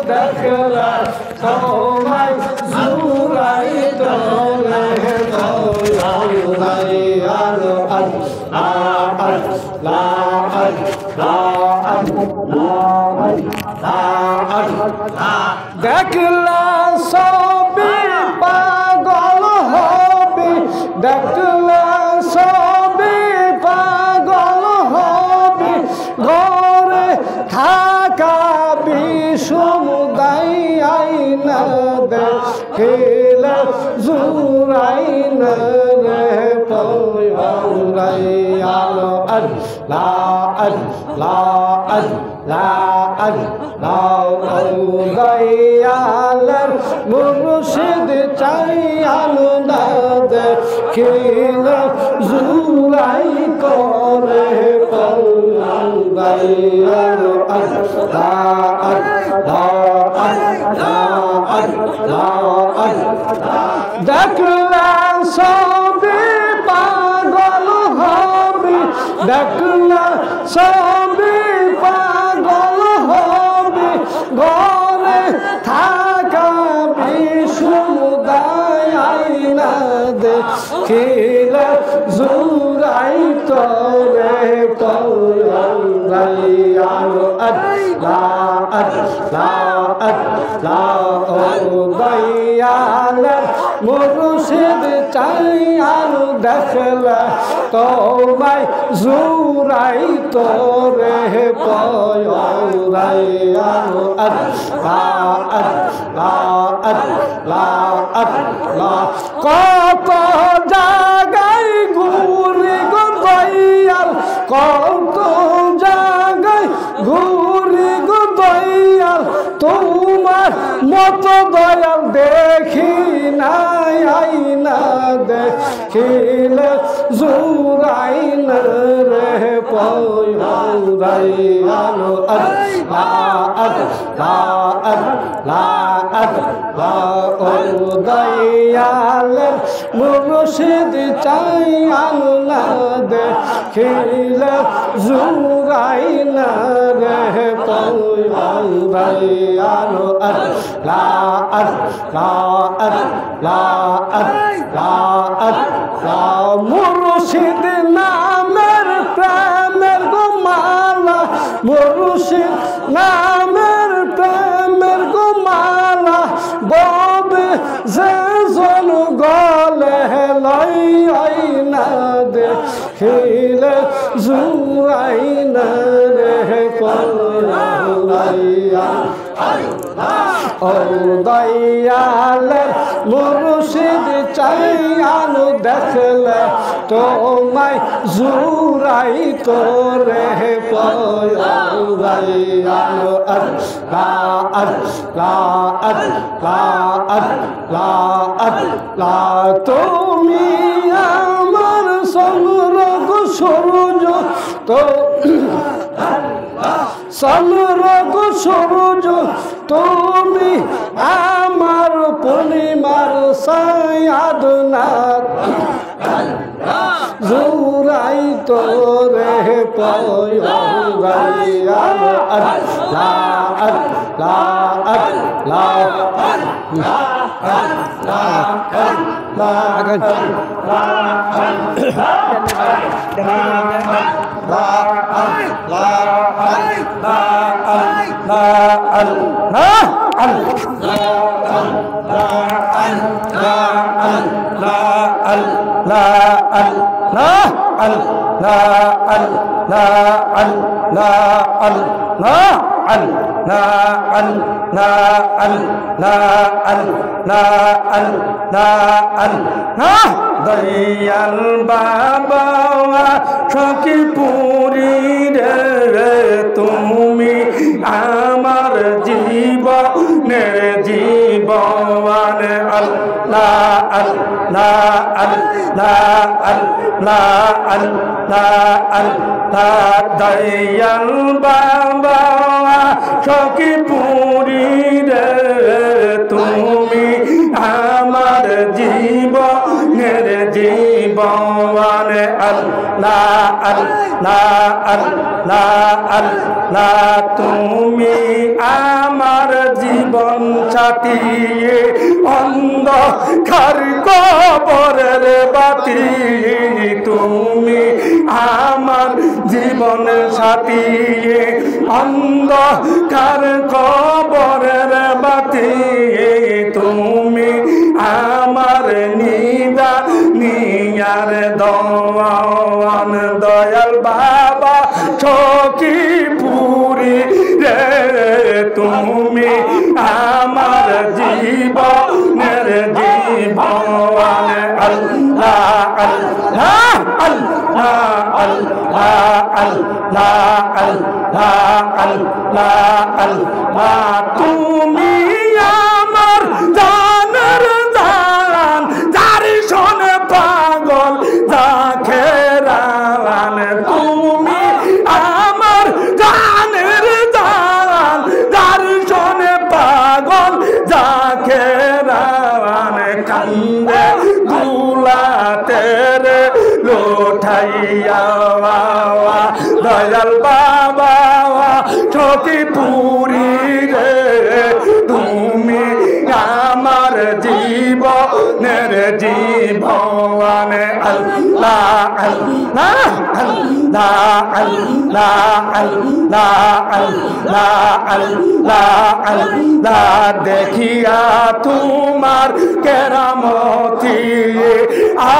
দেখলা তোমায় জুড়াই তোলে দেখলা সবই পাগল হবি দেখলা সবই পাগল হবি ঘরে থাকা বিষমুদাই আইনা দেখিলে জুরাই না রে পয়রাই আলো আল্লাহ আল্লাহ আল্লাহ আল্লাহ দয়ালের মুর্শিদ চাই আলো না দেখিলে জুরাই করে পয়রাই আলো আল্লাহ দেখলা সবই পাগল হবি দেখলা সবই পাগল হবি ঘরে থাকা বিষমুদাই আইনা দেখিলে জুরাই তোরে পয়রাই আলো আল্লাহ আল্লাহ আল্লাহ দয়ালের মুর্শিদ চাই আলো দেখলা তোমায় জুরাই তোরে পয়রাই আলো আল্লাহ আল্লাহ আল্লাহ আল্লাহ কত জাগাই ঘুরি গো দয়াল কত জাগাই ঘুরি গো দয়াল তোমার মত দয়াল দেখি নাই আইনা দেখিলে জুরাই না রে পয়রাই আলো আল্লাহ আল্লাহ আল্লাহ আল্লাহ ও দয়ালের মুর্শিদ চাই আলো না দেখিলে জুরাই না রে পয়রাই আলো আল্লাহ আল্লাহ আল্লাহ আল্লাহ আল্লাহ মুর্শিদ নামের প্রেমের গোমালা মুর্শিদ নামের প্রেমের গোমালা ববে যে জন গলে লই আইনা দেখিলে জুরাই না রে পয়রাই ও দয়ালের মুর্শিদ চাই আলো দেখলে তোমায় জুরাই তোরে পয়রাই আলো আল্লাহ আল্লাহ আল্লাহ আল্লাহ আল্লাহ তুমি আমার সমরগ সূর্য তো সমরগ সূর্য তুমি আমার পূর্ণিমার সায়াদনাথ জুরাই তোরে পয়রাই আলো আল্লাহ আল্লাহ আল্লাহ দয়াল বাবা সখী পুরী রে তুমি আমার জীবনের জীবন আল্লাহ আল্লাহ আল্লাহ আল্লাহ আল্লাহ আল্লাহ দয়াল বাবা সখী পুরী রে তুমি আমার জীবনের জীবন আল্লাহ আল্লাহ আল্লাহ আল্লাহ তুমি আমার জীবন জীবন সাথী অন্ধকার কবরের বাতি তুমি আমার জীবন সাথী অন্ধকার কবরের বাতি তুমি আমার নিদা নিয়ার দওয়ান দয়াল বাবা সখীপুরি রে তুমি আমার জীবনের জীবন আল্লাহ আল্লাহ আল্লাহ আল্লাহ আল্লাহ আল্লাহ আল্লাহ আল্লাহ তুমি আমার জানের জান যার শোনে পাগল জাখেরান তুমি আমার জানের জান যার শোনে পাগল জাখেরান কান্দে দুলাতে রে লোঠাইয়া দয়াল বাবা সখীপুরি রে তুমি আমার জীবনের জীবন আল্লাহ আল্লাহ আল্লাহ আল্লাহ আল্লাহ আল্লাহ আল্লাহ আল্লাহ দেখিয়া তোমার কেরামতি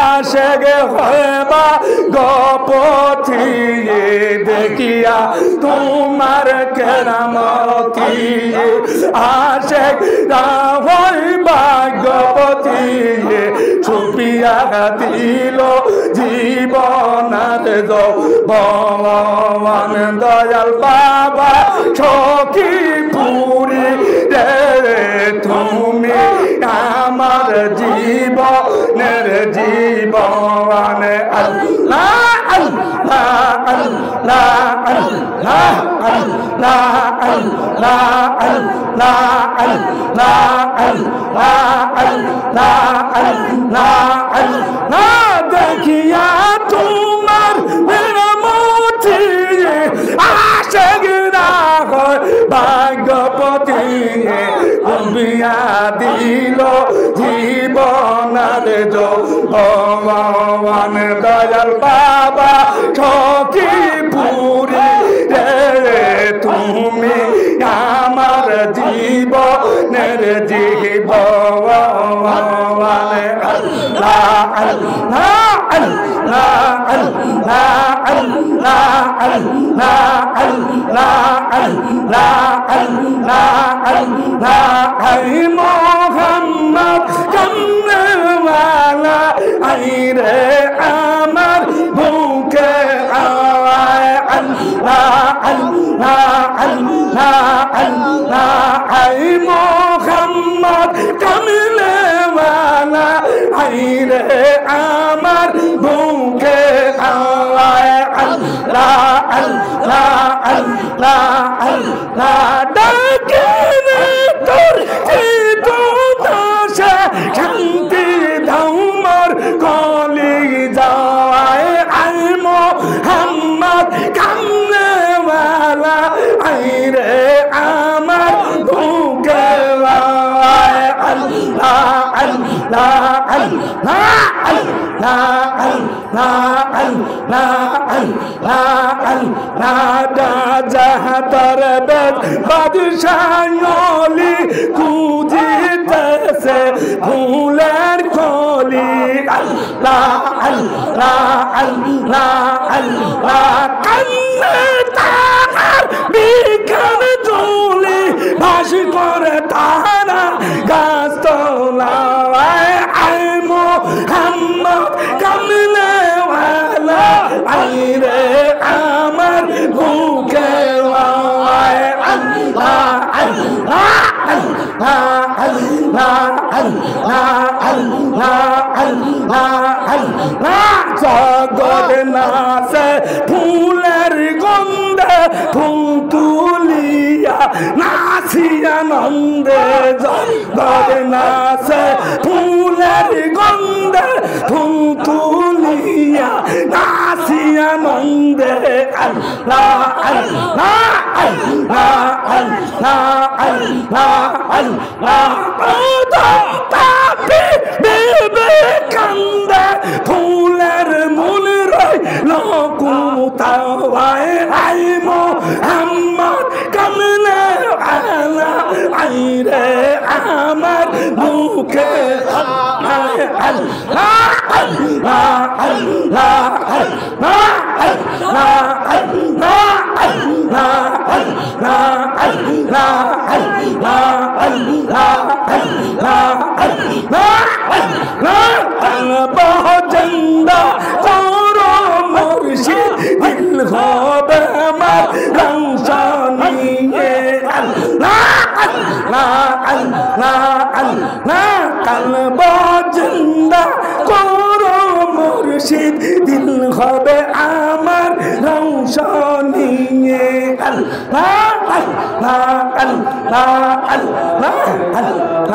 আশেগে হবা গপতি দেখিয়া তোমার কেরামতি আশেগ রাহই ভাগ্যপতি ছুপিয়া দিল জীবনার ভগবান দয়াল বাবা সখীপুরি রে তুমি আমার জীবনের জীবন আল্লাহ আল্লাহ আল্লাহ আল্লাহ আল্লাহ আল্লাহ আল্লাহ আল্লাহ আল্লাহ আল্লাহ আল্লাহ দেখিয়া তোমার মেরামতি আশেগ রাখ ভাগ্যপতি বিয়া দিল জীবনার ভগবান দয়াল বাবা সখীপুরি রে তুমি আমার জীবনের জীবন আল্লাহ আল্লাহ আল্লাহ আল্লাহ আল্লাহ আল্লাহ আল্লাহ আল্লাহ আল্লাহ আল্লাহ আই মোহাম্মদ কামনেওয়ালা আই রে আমার বুকে আয় আল্লাহ আল্লাহ আল্লাহ আল্লাহ আই মোহাম্মদ কামনেওয়ালা আই রে আমার বুকে আয় আল্লাহ আল্লাহ আল্লাহ আল্লাহ ডাকিনে তোর চিত্তদাসে শান্তি ধৌমর কলি যায় আই মোহাম্মদ কামনেওয়ালা আই রে আমার বুকে আয় আল্লাহ আল্লাহ আল্লাহ আল্লাহ আল্লাহ আল্লাহ আল্লাহ আল্লাহ জাহাতর বেদ বাদশাহলি খুঁজিতেছে ফুলের কলি আল্লাহ আল্লাহ আল্লাহ আল্লাহ কান্নে তাহার বিখান চুলি ভাসি করে তাহারা গাছ তোলায় আই মোহাম্মদ কামনেওয়ালা আই রে আমার বুকে আয় আল্লাহ আল্লাহ আল্লাহ আল্লাহ আল্লাহ আল্লাহ আল্লাহ আল্লাহ জগৎ নাচে ফুলের গন্ধে ফুল তুলিয়া নাচি আনন্দে জগৎ নাচে ফুলের গন্ধে ফুল তুলিয়া নাচি আনন্দে আল্লাহ আল্লাহ আল্লাহ আল্লাহ আল্লাহ আল্লাহ পাপি বেবে কান্দে ফুলের মূল রইল কোথায় আই মোহাম্মদ কামনে আলা আইরে আমার মুখে আল্লাহ আল্লাহ আল্লাহ আল্লাহ আল্লাহ আল্লাহ আল্লাহ আল্লাহ আল্লাহ আল্লাহ আল্লাহ আল্লাহ আল্লাহ জিন্দা করো মুর্শিদ দিল হবে আমার রংশানিয়ে আল্লাহ আল্লাহ আল্লাহ আল্লাহ কলব জিন্দা করো মুর্শিদ দিল হবে আমার রংশানিয়ে আল্লাহ আল্লাহ আল্লাহ আল্লাহ আল্লাহ